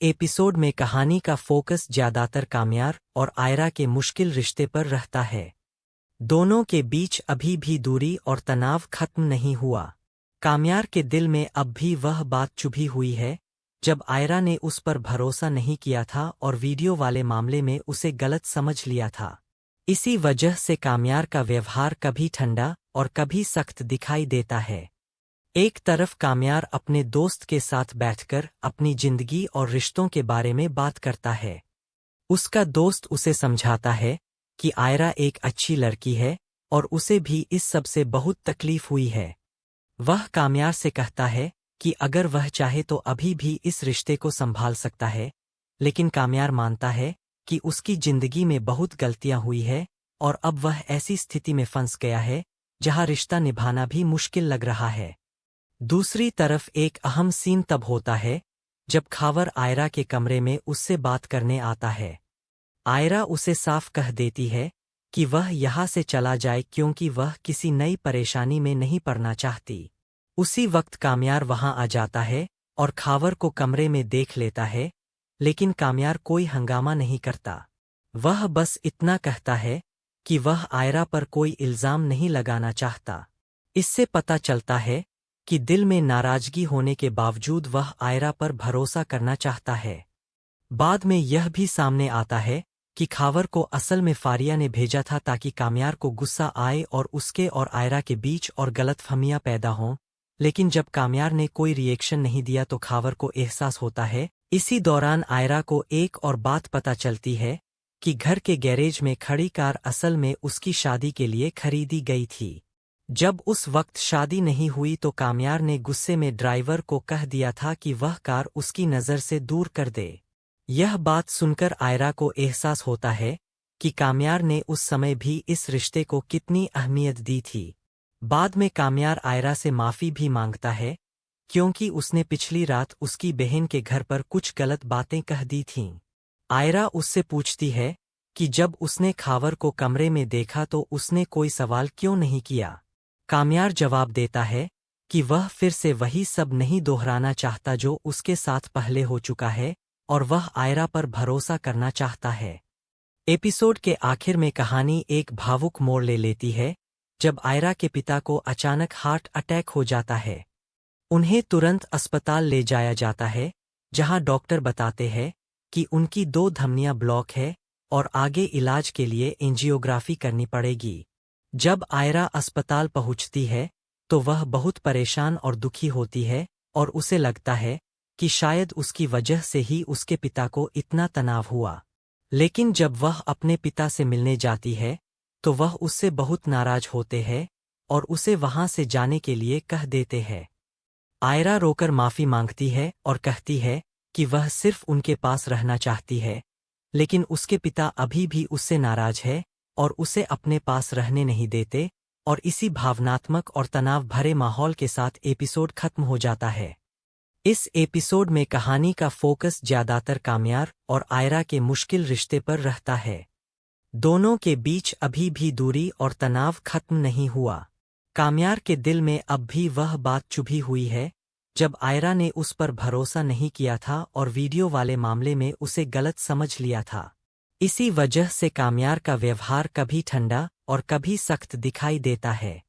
Episode में कहानी का फोकस ज्यादातर काम्यार और आयरा के मुश्किल रिश्ते पर रहता है। दोनों के बीच अभी भी दूरी और तनाव खत्म नहीं हुआ। काम्यार के दिल में अब भी वह बात चुभी हुई है जब आयरा ने उस पर भरोसा नहीं किया था और वीडियो वाले मामले में उसे गलत समझ लिया था। इसी वजह से काम्यार का व्यवहार कभी ठंडा और कभी सख्त दिखाई देता है। एक तरफ काम्यार अपने दोस्त के साथ बैठकर अपनी जिंदगी और रिश्तों के बारे में बात करता है। उसका दोस्त उसे समझाता है कि आयरा एक अच्छी लड़की है और उसे भी इस सब से बहुत तकलीफ हुई है। वह काम्यार से कहता है कि अगर वह चाहे तो अभी भी इस रिश्ते को संभाल सकता है, लेकिन काम्यार मानता है कि उसकी जिंदगी में बहुत गलतियां हुई है और अब वह ऐसी स्थिति में फंस गया है जहां रिश्ता निभाना भी मुश्किल लग रहा है। दूसरी तरफ एक अहम सीन तब होता है जब खावर आयरा के कमरे में उससे बात करने आता है। आयरा उसे साफ कह देती है कि वह यहाँ से चला जाए क्योंकि वह किसी नई परेशानी में नहीं पड़ना चाहती। उसी वक्त काम्यार वहां आ जाता है और खावर को कमरे में देख लेता है, लेकिन काम्यार कोई हंगामा नहीं करता। वह बस इतना कहता है कि वह आयरा पर कोई इल्जाम नहीं लगाना चाहता। इससे पता चलता है कि दिल में नाराजगी होने के बावजूद वह आयरा पर भरोसा करना चाहता है। बाद में यह भी सामने आता है कि खावर को असल में फारिया ने भेजा था ताकि काम्यार को गुस्सा आए और उसके और आयरा के बीच और गलतफहमियां पैदा हों, लेकिन जब काम्यार ने कोई रिएक्शन नहीं दिया तो खावर को एहसास होता है। इसी दौरान आयरा को एक और बात पता चलती है कि घर के गैरेज में खड़ी कार असल में उसकी शादी के लिए खरीदी गई थी। जब उस वक्त शादी नहीं हुई तो काम्यार ने गुस्से में ड्राइवर को कह दिया था कि वह कार उसकी नज़र से दूर कर दे। यह बात सुनकर आयरा को एहसास होता है कि काम्यार ने उस समय भी इस रिश्ते को कितनी अहमियत दी थी। बाद में काम्यार आयरा से माफ़ी भी मांगता है क्योंकि उसने पिछली रात उसकी बहन के घर पर कुछ गलत बातें कह दी थीं। आयरा उससे पूछती है कि जब उसने खावर को कमरे में देखा तो उसने कोई सवाल क्यों नहीं किया। काम्यार जवाब देता है कि वह फिर से वही सब नहीं दोहराना चाहता जो उसके साथ पहले हो चुका है और वह आयरा पर भरोसा करना चाहता है। एपिसोड के आखिर में कहानी एक भावुक मोड़ ले लेती है जब आयरा के पिता को अचानक हार्ट अटैक हो जाता है। उन्हें तुरंत अस्पताल ले जाया जाता है जहां डॉक्टर बताते हैं कि उनकी 2 धमनियां ब्लॉक है और आगे इलाज के लिए एंजियोग्राफी करनी पड़ेगी। जब आयरा अस्पताल पहुंचती है तो वह बहुत परेशान और दुखी होती है और उसे लगता है कि शायद उसकी वजह से ही उसके पिता को इतना तनाव हुआ। लेकिन जब वह अपने पिता से मिलने जाती है तो वह उससे बहुत नाराज होते हैं और उसे वहां से जाने के लिए कह देते हैं। आयरा रोकर माफी मांगती है और कहती है कि वह सिर्फ उनके पास रहना चाहती है, लेकिन उसके पिता अभी भी उससे नाराज है और उसे अपने पास रहने नहीं देते, और इसी भावनात्मक और तनाव भरे माहौल के साथ एपिसोड खत्म हो जाता है। इस एपिसोड में कहानी का फोकस ज्यादातर काम्यार और आयरा के मुश्किल रिश्ते पर रहता है। दोनों के बीच अभी भी दूरी और तनाव खत्म नहीं हुआ। काम्यार के दिल में अब भी वह बात चुभी हुई है जब आयरा ने उस पर भरोसा नहीं किया था और वीडियो वाले मामले में उसे गलत समझ लिया था। इसी वजह से काम्यार का व्यवहार कभी ठंडा और कभी सख्त दिखाई देता है।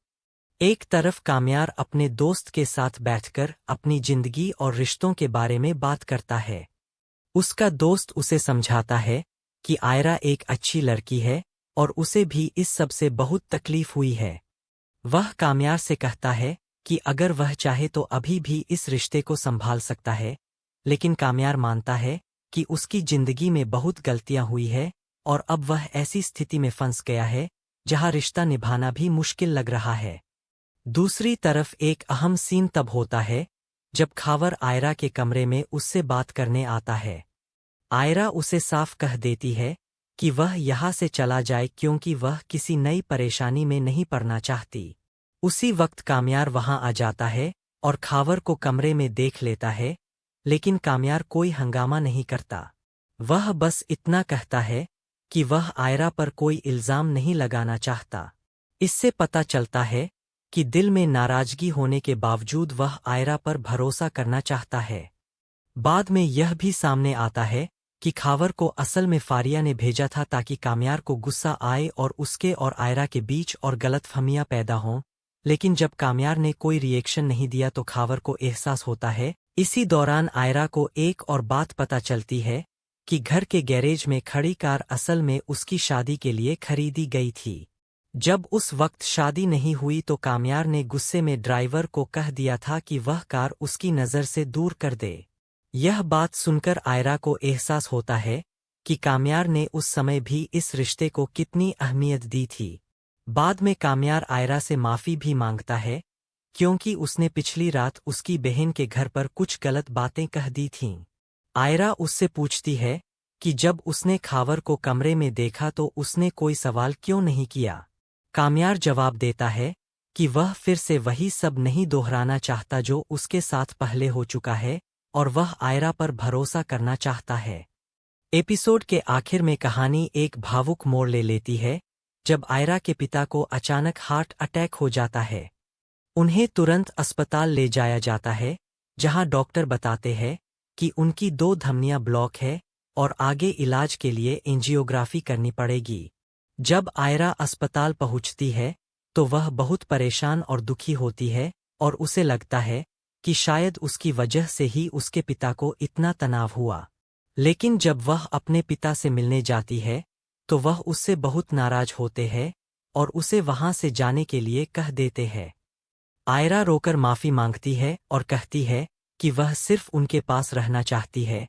एक तरफ काम्यार अपने दोस्त के साथ बैठकर अपनी जिंदगी और रिश्तों के बारे में बात करता है। उसका दोस्त उसे समझाता है कि आयरा एक अच्छी लड़की है और उसे भी इस सब से बहुत तकलीफ हुई है। वह काम्यार से कहता है कि अगर वह चाहे तो अभी भी इस रिश्ते को संभाल सकता है, लेकिन काम्यार मानता है कि उसकी जिंदगी में बहुत गलतियां हुई है और अब वह ऐसी स्थिति में फंस गया है जहां रिश्ता निभाना भी मुश्किल लग रहा है। दूसरी तरफ एक अहम सीन तब होता है जब खावर आयरा के कमरे में उससे बात करने आता है। आयरा उसे साफ कह देती है कि वह यहाँ से चला जाए क्योंकि वह किसी नई परेशानी में नहीं पड़ना चाहती। उसी वक्त काम्यार वहां आ जाता है और खावर को कमरे में देख लेता है, लेकिन काम्यार कोई हंगामा नहीं करता। वह बस इतना कहता है कि वह आयरा पर कोई इल्जाम नहीं लगाना चाहता। इससे पता चलता है कि दिल में नाराजगी होने के बावजूद वह आयरा पर भरोसा करना चाहता है। बाद में यह भी सामने आता है कि खावर को असल में फारिया ने भेजा था ताकि काम्यार को गुस्सा आए और उसके और आयरा के बीच और गलतफहमियां पैदा हों, लेकिन जब काम्यार ने कोई रिएक्शन नहीं दिया तो खावर को एहसास होता है। इसी दौरान आयरा को एक और बात पता चलती है कि घर के गैरेज में खड़ी कार असल में उसकी शादी के लिए खरीदी गई थी। जब उस वक्त शादी नहीं हुई तो काम्यार ने गुस्से में ड्राइवर को कह दिया था कि वह कार उसकी नज़र से दूर कर दे। यह बात सुनकर आयरा को एहसास होता है कि काम्यार ने उस समय भी इस रिश्ते को कितनी अहमियत दी थी। बाद में काम्यार आयरा से माफ़ी भी मांगता है क्योंकि उसने पिछली रात उसकी बहन के घर पर कुछ गलत बातें कह दी थीं। आयरा उससे पूछती है कि जब उसने खावर को कमरे में देखा तो उसने कोई सवाल क्यों नहीं किया। काम्यार जवाब देता है कि वह फिर से वही सब नहीं दोहराना चाहता जो उसके साथ पहले हो चुका है और वह आयरा पर भरोसा करना चाहता है। एपिसोड के आखिर में कहानी एक भावुक मोड़ ले लेती है जब आयरा के पिता को अचानक हार्ट अटैक हो जाता है। उन्हें तुरंत अस्पताल ले जाया जाता है जहां डॉक्टर बताते हैं कि उनकी 2 धमनियां ब्लॉक है और आगे इलाज के लिए एंजियोग्राफी करनी पड़ेगी। जब आयरा अस्पताल पहुंचती है तो वह बहुत परेशान और दुखी होती है और उसे लगता है कि शायद उसकी वजह से ही उसके पिता को इतना तनाव हुआ। लेकिन जब वह अपने पिता से मिलने जाती है तो वह उससे बहुत नाराज होते हैं और उसे वहां से जाने के लिए कह देते हैं। आयरा रोकर माफी मांगती है और कहती है कि वह सिर्फ उनके पास रहना चाहती है,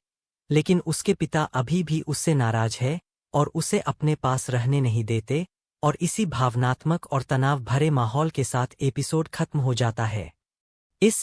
लेकिन उसके पिता अभी भी उससे नाराज है और उसे अपने पास रहने नहीं देते। और इसी भावनात्मक और तनाव भरे माहौल के साथ एपिसोड खत्म हो जाता है।